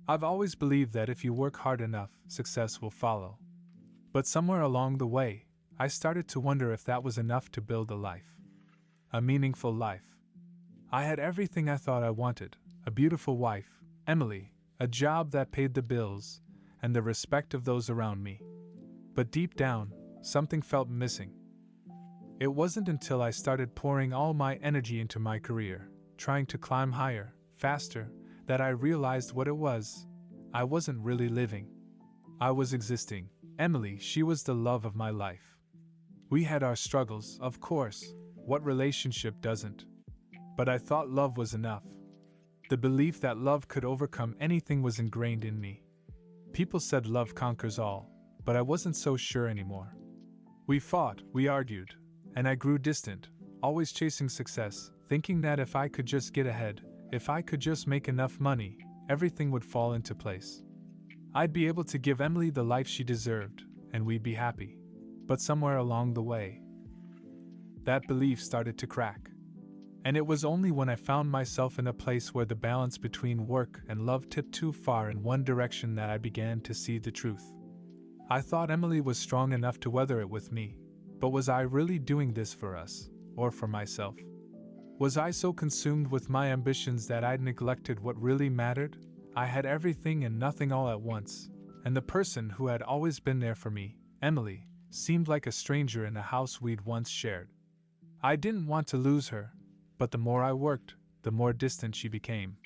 I've always believed that if you work hard enough, success will follow. But somewhere along the way, I started to wonder if that was enough to build a life. A meaningful life. I had everything I thought I wanted: a beautiful wife, Emily, a job that paid the bills, and the respect of those around me. But deep down, something felt missing. It wasn't until I started pouring all my energy into my career, trying to climb higher, faster, that I realized what it was. I wasn't really living. I was existing. Emily, she was the love of my life. We had our struggles, of course. What relationship doesn't? But I thought love was enough. The belief that love could overcome anything was ingrained in me. People said love conquers all, but I wasn't so sure anymore. We fought, we argued, and I grew distant, always chasing success, thinking that if I could just get ahead, if I could just make enough money, everything would fall into place. I'd be able to give Emily the life she deserved, and we'd be happy. But somewhere along the way, that belief started to crack. And it was only when I found myself in a place where the balance between work and love tipped too far in one direction that I began to see the truth. I thought Emily was strong enough to weather it with me, but was I really doing this for us, or for myself? Was I so consumed with my ambitions that I'd neglected what really mattered? I had everything and nothing all at once, and the person who had always been there for me, Emily, seemed like a stranger in a house we'd once shared. I didn't want to lose her, but the more I worked, the more distant she became.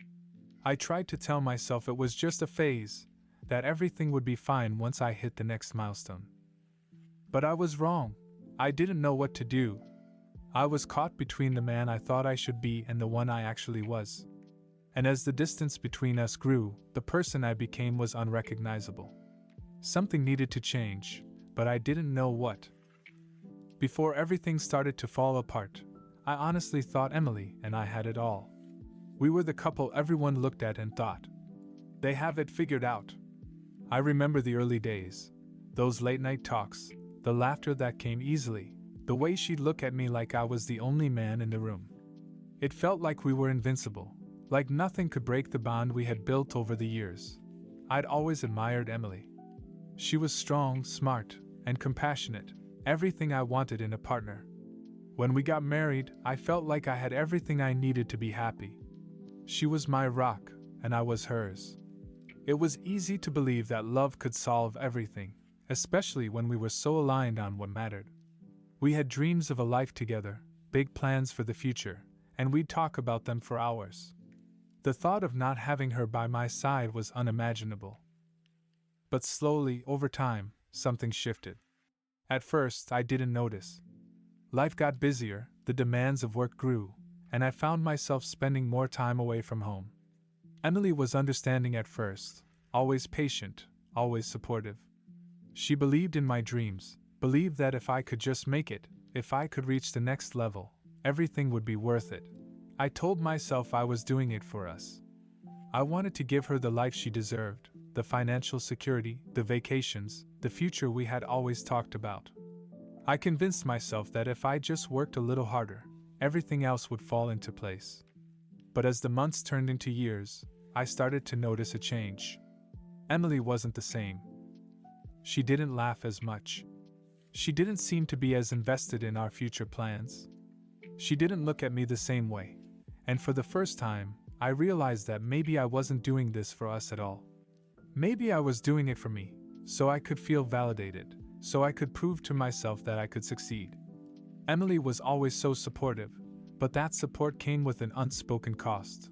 I tried to tell myself it was just a phase, that everything would be fine once I hit the next milestone. But I was wrong. I didn't know what to do. I was caught between the man I thought I should be and the one I actually was. And as the distance between us grew, the person I became was unrecognizable. Something needed to change, but I didn't know what. Before everything started to fall apart, I honestly thought Emily and I had it all. We were the couple everyone looked at and thought, they have it figured out. I remember the early days, those late night talks, the laughter that came easily, the way she'd look at me like I was the only man in the room. It felt like we were invincible, like nothing could break the bond we had built over the years. I'd always admired Emily. She was strong, smart, and compassionate, everything I wanted in a partner. When we got married, I felt like I had everything I needed to be happy. She was my rock, and I was hers. It was easy to believe that love could solve everything, especially when we were so aligned on what mattered. We had dreams of a life together, big plans for the future, and we'd talk about them for hours. The thought of not having her by my side was unimaginable. But slowly, over time, something shifted. At first, I didn't notice. Life got busier, the demands of work grew, and I found myself spending more time away from home. Emily was understanding at first, always patient, always supportive. She believed in my dreams, believed that if I could just make it, if I could reach the next level, everything would be worth it. I told myself I was doing it for us. I wanted to give her the life she deserved, the financial security, the vacations, the future we had always talked about. I convinced myself that if I just worked a little harder, everything else would fall into place. But as the months turned into years, I started to notice a change. Emily wasn't the same. She didn't laugh as much. She didn't seem to be as invested in our future plans. She didn't look at me the same way, and for the first time, I realized that maybe I wasn't doing this for us at all. Maybe I was doing it for me, so I could feel validated, so I could prove to myself that I could succeed. Emily was always so supportive, but that support came with an unspoken cost.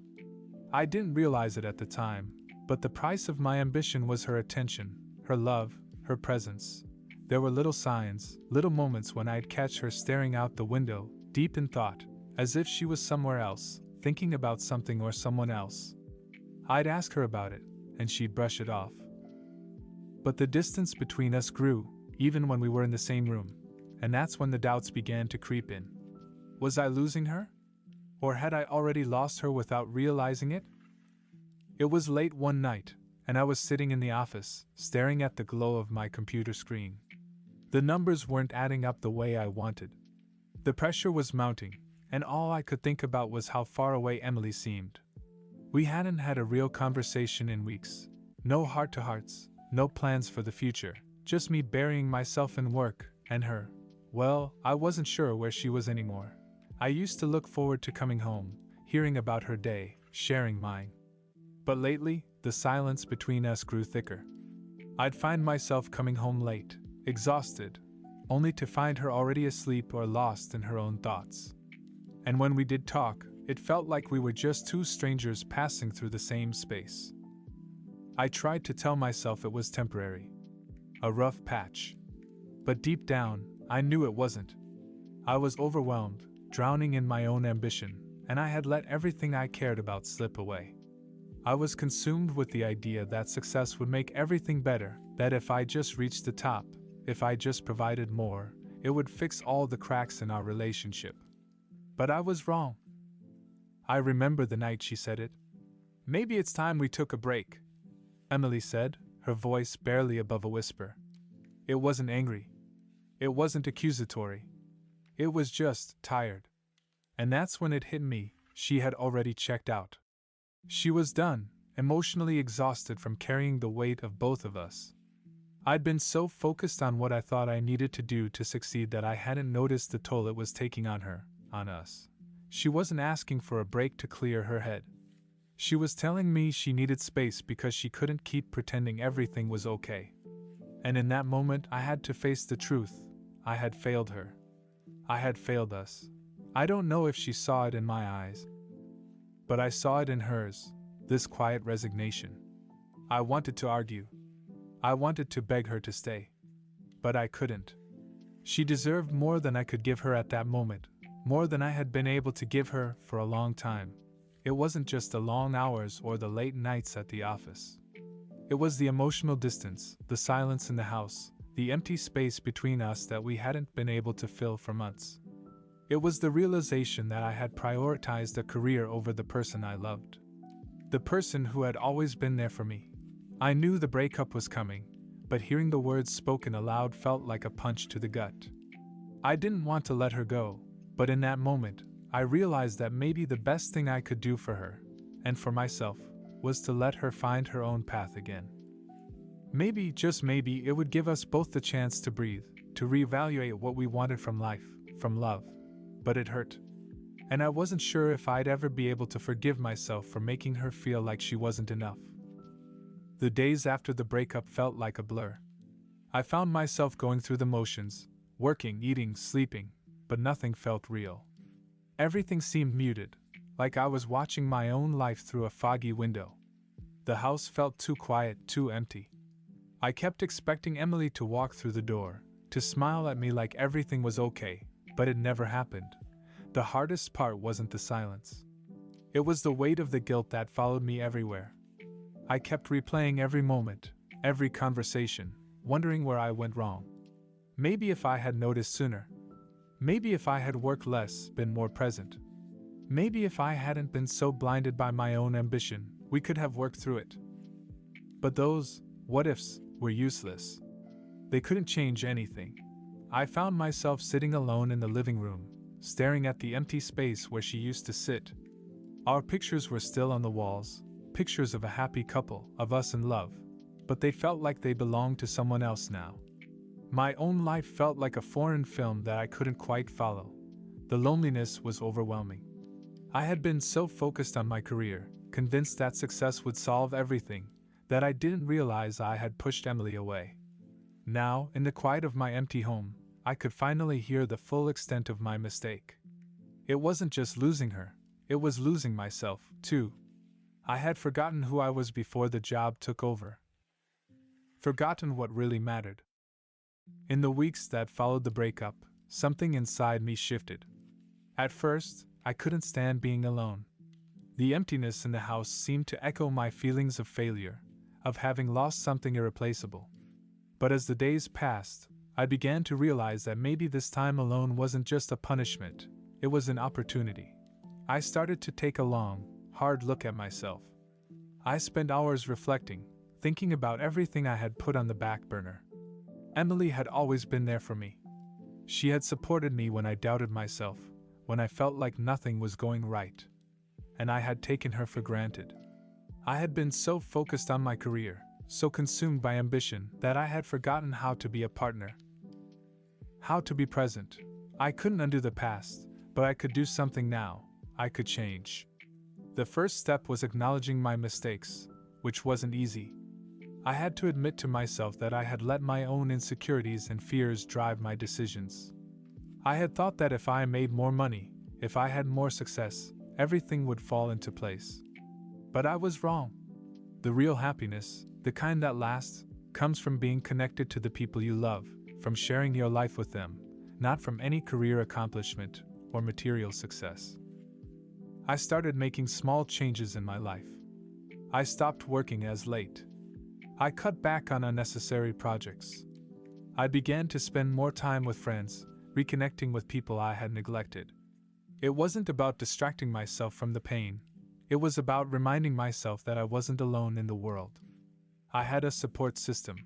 I didn't realize it at the time, but the price of my ambition was her attention, her love, her presence. There were little signs, little moments when I'd catch her staring out the window, deep in thought, as if she was somewhere else, thinking about something or someone else. I'd ask her about it, and she'd brush it off. But the distance between us grew, even when we were in the same room, and that's when the doubts began to creep in. Was I losing her? Or had I already lost her without realizing it? It was late one night, and I was sitting in the office, staring at the glow of my computer screen. The numbers weren't adding up the way I wanted. The pressure was mounting, and all I could think about was how far away Emily seemed. We hadn't had a real conversation in weeks, No heart-to-hearts, no plans for the future, just me burying myself in work, and her. Well, I wasn't sure where she was anymore. I used to look forward to coming home, hearing about her day, sharing mine. But lately, the silence between us grew thicker. I'd find myself coming home late, exhausted, only to find her already asleep or lost in her own thoughts. And when we did talk, it felt like we were just two strangers passing through the same space. I tried to tell myself it was temporary, a rough patch. But deep down, I knew it wasn't. I was overwhelmed, drowning in my own ambition, and I had let everything I cared about slip away. I was consumed with the idea that success would make everything better, that if I just reached the top, if I just provided more, it would fix all the cracks in our relationship. But I was wrong. I remember the night she said it. "Maybe it's time we took a break," Emily said, her voice barely above a whisper. It wasn't angry. It wasn't accusatory. It was just tired. And that's when it hit me, she had already checked out. She was done, emotionally exhausted from carrying the weight of both of us. I'd been so focused on what I thought I needed to do to succeed that I hadn't noticed the toll it was taking on her, on us. She wasn't asking for a break to clear her head. She was telling me she needed space because she couldn't keep pretending everything was okay. And in that moment, I had to face the truth. I had failed her. I had failed us. I don't know if she saw it in my eyes, but I saw it in hers, this quiet resignation. I wanted to argue. I wanted to beg her to stay. But I couldn't. She deserved more than I could give her at that moment, more than I had been able to give her for a long time. It wasn't just the long hours or the late nights at the office. It was the emotional distance, the silence in the house, the empty space between us that we hadn't been able to fill for months. It was the realization that I had prioritized a career over the person I loved. The person who had always been there for me. I knew the breakup was coming, but hearing the words spoken aloud felt like a punch to the gut. I didn't want to let her go, but in that moment, I realized that maybe the best thing I could do for her, and for myself, was to let her find her own path again. Maybe, just maybe, it would give us both the chance to breathe, to reevaluate what we wanted from life, from love. But it hurt. And I wasn't sure if I'd ever be able to forgive myself for making her feel like she wasn't enough. The days after the breakup felt like a blur. I found myself going through the motions, working, eating, sleeping, but nothing felt real. Everything seemed muted, like I was watching my own life through a foggy window. The house felt too quiet, too empty. I kept expecting Emily to walk through the door, to smile at me like everything was okay, but it never happened. The hardest part wasn't the silence. It was the weight of the guilt that followed me everywhere. I kept replaying every moment, every conversation, wondering where I went wrong. Maybe if I had noticed sooner. Maybe if I had worked less, been more present. Maybe if I hadn't been so blinded by my own ambition, we could have worked through it. But those what-ifs were useless. They couldn't change anything. I found myself sitting alone in the living room, staring at the empty space where she used to sit. Our pictures were still on the walls, pictures of a happy couple, of us in love, but they felt like they belonged to someone else now. My own life felt like a foreign film that I couldn't quite follow. The loneliness was overwhelming. I had been so focused on my career, convinced that success would solve everything, that I didn't realize I had pushed Emily away. Now, in the quiet of my empty home, I could finally hear the full extent of my mistake. It wasn't just losing her, it was losing myself, too. I had forgotten who I was before the job took over. Forgotten what really mattered. In the weeks that followed the breakup, something inside me shifted. At first, I couldn't stand being alone. The emptiness in the house seemed to echo my feelings of failure, of having lost something irreplaceable. But as the days passed, I began to realize that maybe this time alone wasn't just a punishment, it was an opportunity. I started to take a long, hard look at myself. I spent hours reflecting, thinking about everything I had put on the back burner. Emily had always been there for me. She had supported me when I doubted myself, when I felt like nothing was going right. And I had taken her for granted. I had been so focused on my career, so consumed by ambition that I had forgotten how to be a partner, how to be present. I couldn't undo the past, but I could do something now. I could change. The first step was acknowledging my mistakes, which wasn't easy. I had to admit to myself that I had let my own insecurities and fears drive my decisions. I had thought that if I made more money, if I had more success, everything would fall into place. But I was wrong. The real happiness, the kind that lasts, comes from being connected to the people you love, from sharing your life with them, not from any career accomplishment or material success. I started making small changes in my life. I stopped working as late. I cut back on unnecessary projects. I began to spend more time with friends, reconnecting with people I had neglected. It wasn't about distracting myself from the pain. It was about reminding myself that I wasn't alone in the world. I had a support system.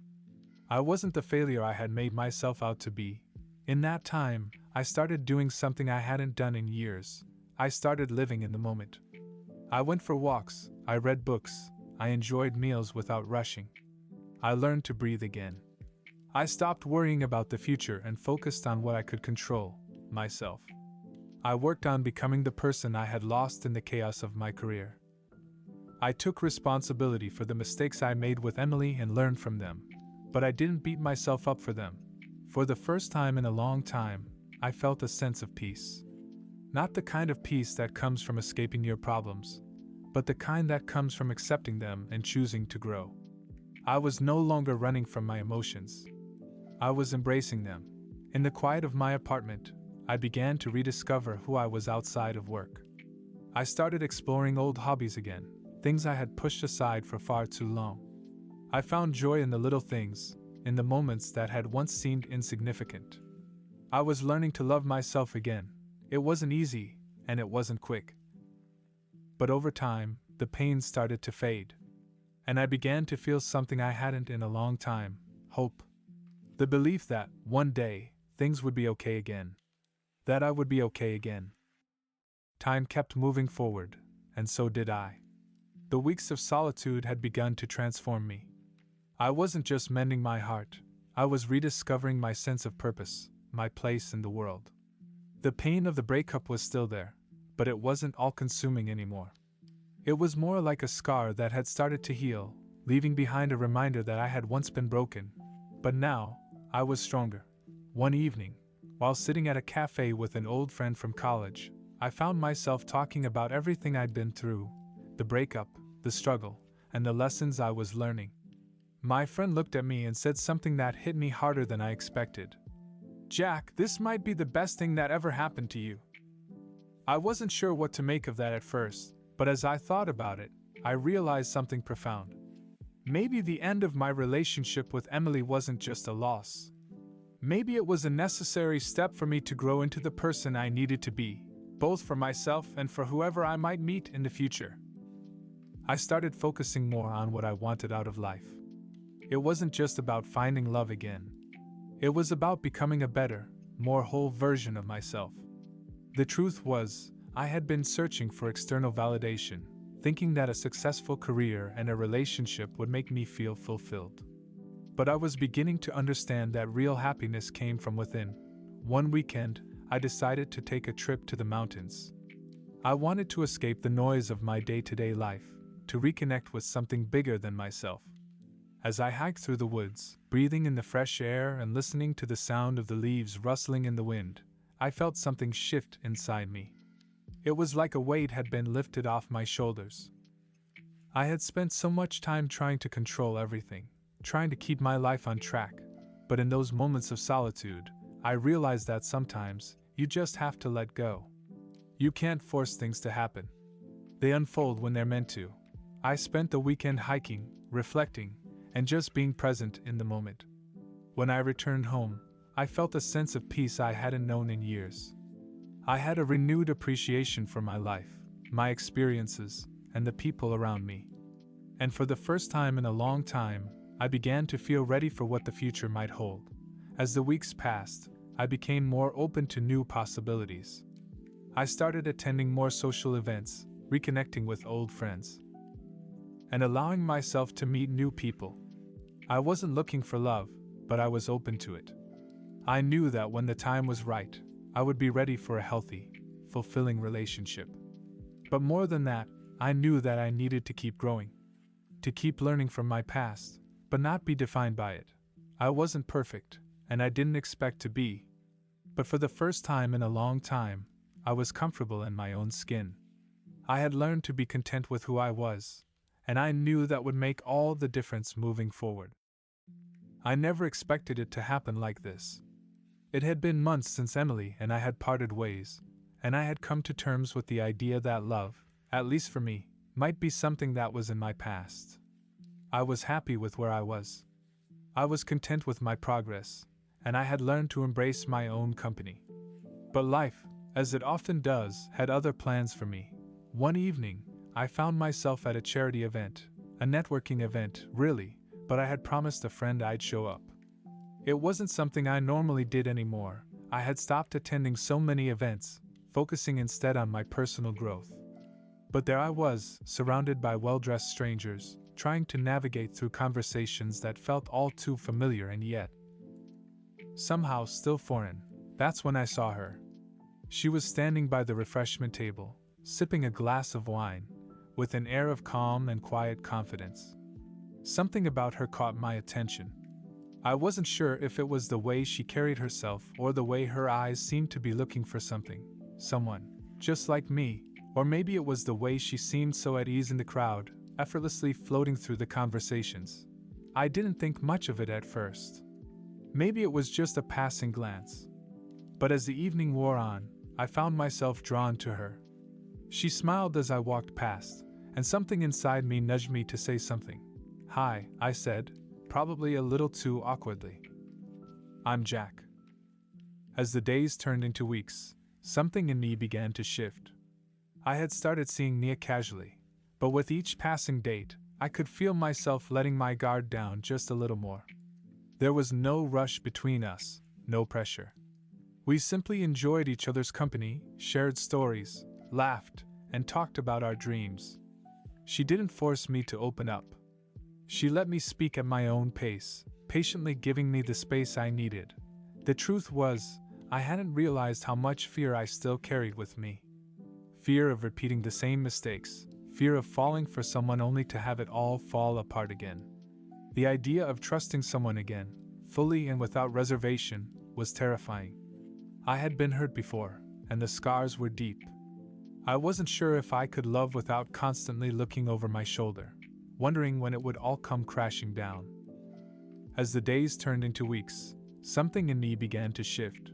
I wasn't the failure I had made myself out to be. In that time, I started doing something I hadn't done in years. I started living in the moment. I went for walks, I read books, I enjoyed meals without rushing. I learned to breathe again. I stopped worrying about the future and focused on what I could control, myself. I worked on becoming the person I had lost in the chaos of my career. I took responsibility for the mistakes I made with Emily and learned from them, but I didn't beat myself up for them. For the first time in a long time, I felt a sense of peace. Not the kind of peace that comes from escaping your problems, but the kind that comes from accepting them and choosing to grow. I was no longer running from my emotions. I was embracing them. In the quiet of my apartment, I began to rediscover who I was outside of work. I started exploring old hobbies again, things I had pushed aside for far too long. I found joy in the little things, in the moments that had once seemed insignificant. I was learning to love myself again. It wasn't easy, and it wasn't quick. But over time, the pain started to fade. And I began to feel something I hadn't in a long time: hope. The belief that, one day, things would be okay again. That I would be okay again. Time kept moving forward, and so did I. The weeks of solitude had begun to transform me. I wasn't just mending my heart, I was rediscovering my sense of purpose, my place in the world. The pain of the breakup was still there, but it wasn't all-consuming anymore. It was more like a scar that had started to heal, leaving behind a reminder that I had once been broken. But now, I was stronger. One evening, while sitting at a cafe with an old friend from college, I found myself talking about everything I'd been through: the breakup, the struggle, and the lessons I was learning. My friend looked at me and said something that hit me harder than I expected. "Jack, this might be the best thing that ever happened to you." I wasn't sure what to make of that at first, but as I thought about it, I realized something profound. Maybe the end of my relationship with Emily wasn't just a loss. Maybe it was a necessary step for me to grow into the person I needed to be, both for myself and for whoever I might meet in the future. I started focusing more on what I wanted out of life. It wasn't just about finding love again. It was about becoming a better, more whole version of myself. The truth was, I had been searching for external validation, thinking that a successful career and a relationship would make me feel fulfilled. But I was beginning to understand that real happiness came from within. One weekend, I decided to take a trip to the mountains. I wanted to escape the noise of my day-to-day life, to reconnect with something bigger than myself. As I hiked through the woods, breathing in the fresh air and listening to the sound of the leaves rustling in the wind, I felt something shift inside me. It was like a weight had been lifted off my shoulders. I had spent so much time trying to control everything, trying to keep my life on track, but in those moments of solitude, I realized that sometimes, you just have to let go. You can't force things to happen. They unfold when they're meant to. I spent the weekend hiking, reflecting, and just being present in the moment. When I returned home, I felt a sense of peace I hadn't known in years. I had a renewed appreciation for my life, my experiences, and the people around me. And for the first time in a long time, I began to feel ready for what the future might hold. As the weeks passed, I became more open to new possibilities. I started attending more social events, reconnecting with old friends, and allowing myself to meet new people. I wasn't looking for love, but I was open to it. I knew that when the time was right, I would be ready for a healthy, fulfilling relationship. But more than that, I knew that I needed to keep growing. To keep learning from my past, but not be defined by it. I wasn't perfect, and I didn't expect to be. But for the first time in a long time, I was comfortable in my own skin. I had learned to be content with who I was, and I knew that would make all the difference moving forward. I never expected it to happen like this. It had been months since Emily and I had parted ways, and I had come to terms with the idea that love, at least for me, might be something that was in my past. I was happy with where I was. I was content with my progress, and I had learned to embrace my own company. But life, as it often does, had other plans for me. One evening, I found myself at a charity event, a networking event, really, but I had promised a friend I'd show up. It wasn't something I normally did anymore. I had stopped attending so many events, focusing instead on my personal growth. But there I was, surrounded by well-dressed strangers, trying to navigate through conversations that felt all too familiar and yet somehow still foreign. That's when I saw her. She was standing by the refreshment table, sipping a glass of wine, with an air of calm and quiet confidence. Something about her caught my attention. I wasn't sure if it was the way she carried herself or the way her eyes seemed to be looking for someone, just like me, or maybe it was the way she seemed so at ease in the crowd, effortlessly floating through the conversations. I didn't think much of it at first. Maybe it was just a passing glance. But as the evening wore on, I found myself drawn to her. She smiled as I walked past, and something inside me nudged me to say something. "Hi," I said, probably a little too awkwardly. "I'm Jack." As the days turned into weeks, something in me began to shift. I had started seeing Nia casually, but with each passing date, I could feel myself letting my guard down just a little more. There was no rush between us, no pressure. We simply enjoyed each other's company, shared stories, laughed, and talked about our dreams. She didn't force me to open up. She let me speak at my own pace, patiently giving me the space I needed. The truth was, I hadn't realized how much fear I still carried with me. Fear of repeating the same mistakes, fear of falling for someone only to have it all fall apart again. The idea of trusting someone again, fully and without reservation, was terrifying. I had been hurt before, and the scars were deep. I wasn't sure if I could love without constantly looking over my shoulder, wondering when it would all come crashing down. As the days turned into weeks, something in me began to shift.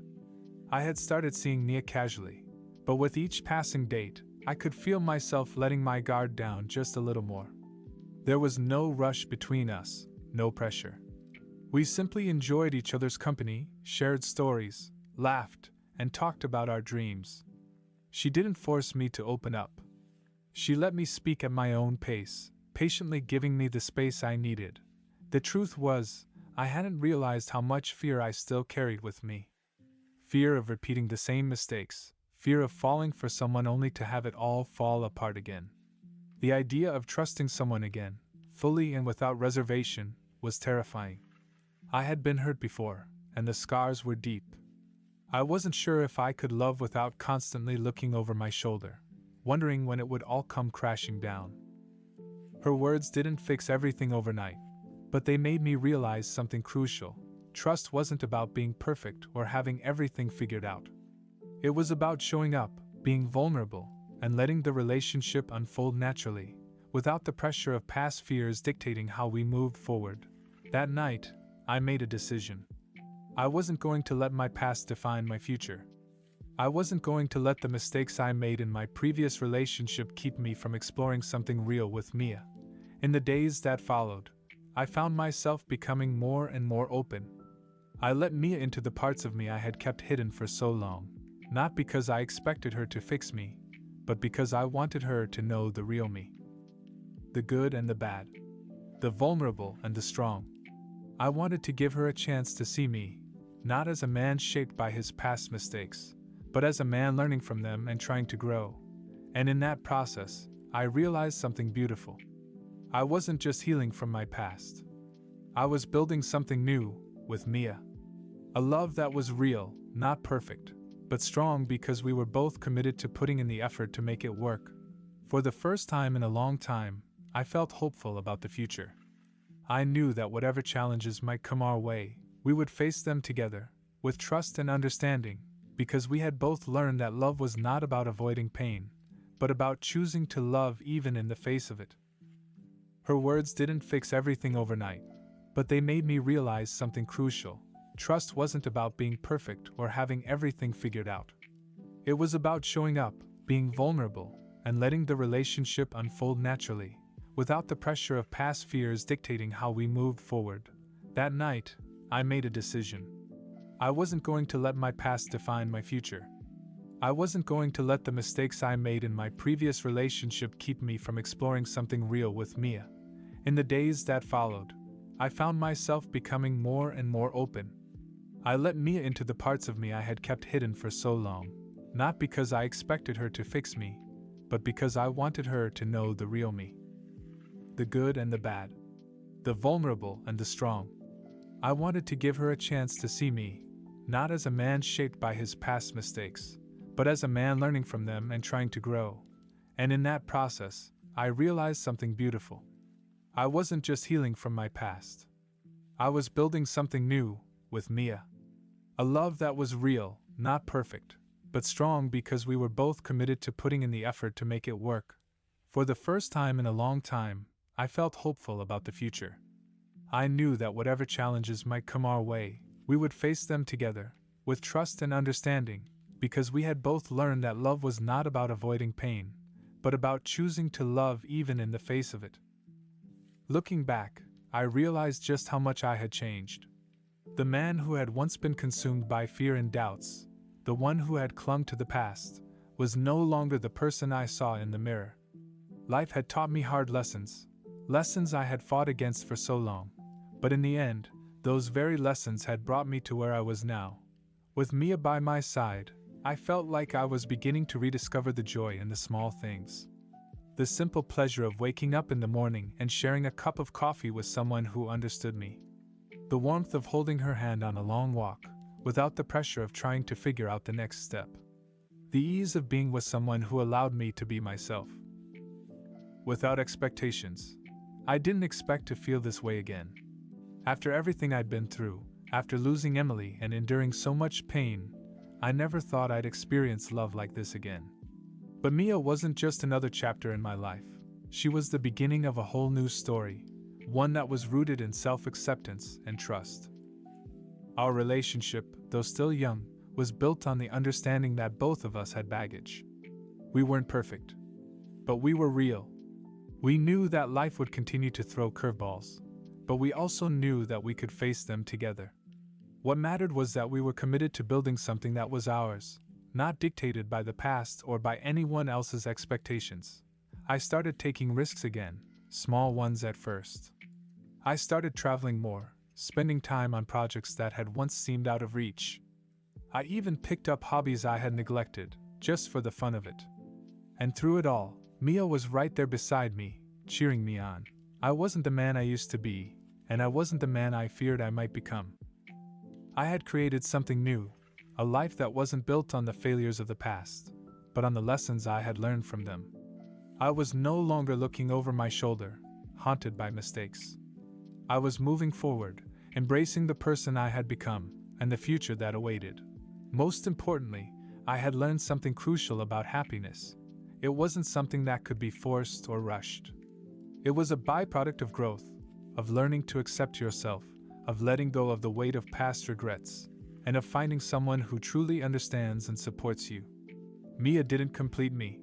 I had started seeing Nia casually, but with each passing date, I could feel myself letting my guard down just a little more. There was no rush between us, no pressure. We simply enjoyed each other's company, shared stories, laughed, and talked about our dreams. She didn't force me to open up. She let me speak at my own pace, patiently giving me the space I needed. The truth was, I hadn't realized how much fear I still carried with me. Fear of repeating the same mistakes, fear of falling for someone only to have it all fall apart again. The idea of trusting someone again, fully and without reservation, was terrifying. I had been hurt before, and the scars were deep. I wasn't sure if I could love without constantly looking over my shoulder, wondering when it would all come crashing down. Her words didn't fix everything overnight, but they made me realize something crucial. Trust wasn't about being perfect or having everything figured out. It was about showing up, being vulnerable, and letting the relationship unfold naturally, without the pressure of past fears dictating how we moved forward. That night, I made a decision. I wasn't going to let my past define my future. I wasn't going to let the mistakes I made in my previous relationship keep me from exploring something real with Mia. In the days that followed, I found myself becoming more and more open. I let Mia into the parts of me I had kept hidden for so long, not because I expected her to fix me, but because I wanted her to know the real me. The good and the bad. The vulnerable and the strong. I wanted to give her a chance to see me, not as a man shaped by his past mistakes, but as a man learning from them and trying to grow. And in that process, I realized something beautiful. I wasn't just healing from my past. I was building something new with Mia. A love that was real, not perfect, but strong because we were both committed to putting in the effort to make it work. For the first time in a long time, I felt hopeful about the future. I knew that whatever challenges might come our way, we would face them together, with trust and understanding, because we had both learned that love was not about avoiding pain, but about choosing to love even in the face of it. Her words didn't fix everything overnight, but they made me realize something crucial. Trust wasn't about being perfect or having everything figured out. It was about showing up, being vulnerable, and letting the relationship unfold naturally, without the pressure of past fears dictating how we moved forward. That night, I made a decision. I wasn't going to let my past define my future. I wasn't going to let the mistakes I made in my previous relationship keep me from exploring something real with Mia. In the days that followed, I found myself becoming more and more open. I let Mia into the parts of me I had kept hidden for so long, not because I expected her to fix me, but because I wanted her to know the real me. The good and the bad. The vulnerable and the strong. I wanted to give her a chance to see me, not as a man shaped by his past mistakes, but as a man learning from them and trying to grow. And in that process, I realized something beautiful. I wasn't just healing from my past. I was building something new with Mia. A love that was real, not perfect, but strong because we were both committed to putting in the effort to make it work. For the first time in a long time, I felt hopeful about the future. I knew that whatever challenges might come our way, we would face them together, with trust and understanding, because we had both learned that love was not about avoiding pain, but about choosing to love even in the face of it. Looking back, I realized just how much I had changed. The man who had once been consumed by fear and doubts, the one who had clung to the past, was no longer the person I saw in the mirror. Life had taught me hard lessons, lessons I had fought against for so long, but in the end, those very lessons had brought me to where I was now. With Mia by my side, I felt like I was beginning to rediscover the joy in the small things. The simple pleasure of waking up in the morning and sharing a cup of coffee with someone who understood me. The warmth of holding her hand on a long walk, without the pressure of trying to figure out the next step. The ease of being with someone who allowed me to be myself. Without expectations. I didn't expect to feel this way again. After everything I'd been through, after losing Emily and enduring so much pain, I never thought I'd experience love like this again. But Mia wasn't just another chapter in my life. She was the beginning of a whole new story, one that was rooted in self-acceptance and trust. Our relationship, though still young, was built on the understanding that both of us had baggage. We weren't perfect, but we were real. We knew that life would continue to throw curveballs, but we also knew that we could face them together. What mattered was that we were committed to building something that was ours, not dictated by the past or by anyone else's expectations. I started taking risks again, small ones at first. I started traveling more, spending time on projects that had once seemed out of reach. I even picked up hobbies I had neglected, just for the fun of it. And through it all, Mia was right there beside me, cheering me on. I wasn't the man I used to be, and I wasn't the man I feared I might become. I had created something new, a life that wasn't built on the failures of the past, but on the lessons I had learned from them. I was no longer looking over my shoulder, haunted by mistakes. I was moving forward, embracing the person I had become, and the future that awaited. Most importantly, I had learned something crucial about happiness. It wasn't something that could be forced or rushed. It was a byproduct of growth, of learning to accept yourself, of letting go of the weight of past regrets, and of finding someone who truly understands and supports you. Mia didn't complete me.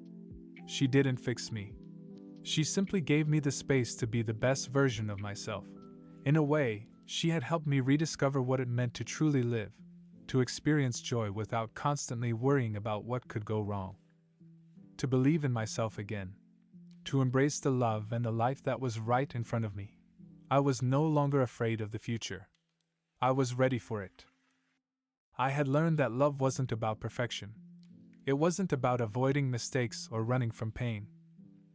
She didn't fix me. She simply gave me the space to be the best version of myself. In a way, she had helped me rediscover what it meant to truly live, to experience joy without constantly worrying about what could go wrong. To believe in myself again. To embrace the love and the life that was right in front of me. I was no longer afraid of the future. I was ready for it. I had learned that love wasn't about perfection. It wasn't about avoiding mistakes or running from pain.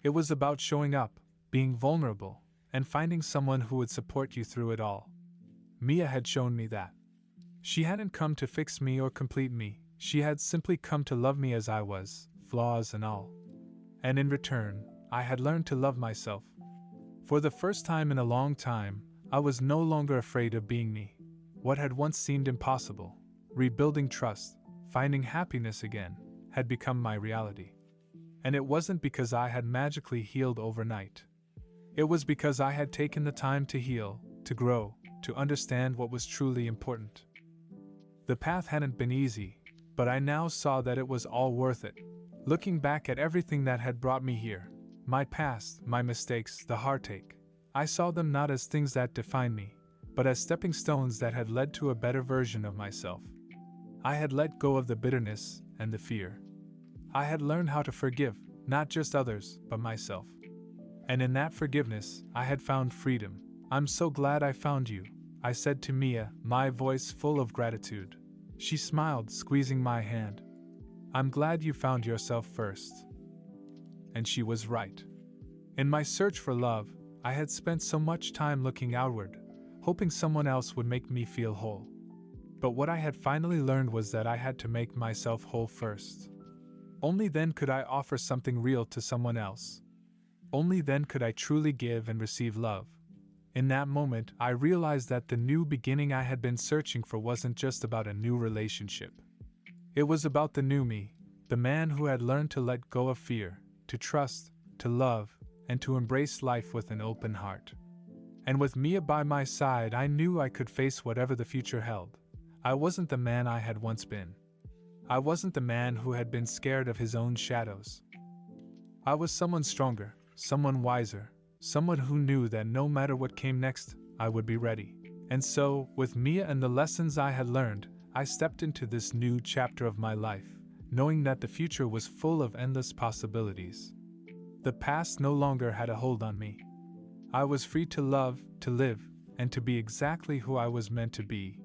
It was about showing up, being vulnerable, and finding someone who would support you through it all. Mia had shown me that. She hadn't come to fix me or complete me, she had simply come to love me as I was, flaws and all. And in return, I had learned to love myself. For the first time in a long time, I was no longer afraid of being me. What had once seemed impossible, rebuilding trust, finding happiness again, had become my reality. And it wasn't because I had magically healed overnight. It was because I had taken the time to heal, to grow, to understand what was truly important. The path hadn't been easy, but I now saw that it was all worth it. Looking back at everything that had brought me here, my past, my mistakes, the heartache, I saw them not as things that defined me, but as stepping stones that had led to a better version of myself. I had let go of the bitterness and the fear. I had learned how to forgive, not just others, but myself. And in that forgiveness, I had found freedom. "I'm so glad I found you," I said to Mia, my voice full of gratitude. She smiled, squeezing my hand. "I'm glad you found yourself first." And she was right. In my search for love, I had spent so much time looking outward, hoping someone else would make me feel whole. But what I had finally learned was that I had to make myself whole first. Only then could I offer something real to someone else. Only then could I truly give and receive love. In that moment, I realized that the new beginning I had been searching for wasn't just about a new relationship. It was about the new me, the man who had learned to let go of fear, to trust, to love, and to embrace life with an open heart. And with Mia by my side, I knew I could face whatever the future held. I wasn't the man I had once been. I wasn't the man who had been scared of his own shadows. I was someone stronger, someone wiser, someone who knew that no matter what came next, I would be ready. And so, with Mia and the lessons I had learned, I stepped into this new chapter of my life, knowing that the future was full of endless possibilities. The past no longer had a hold on me. I was free to love, to live, and to be exactly who I was meant to be,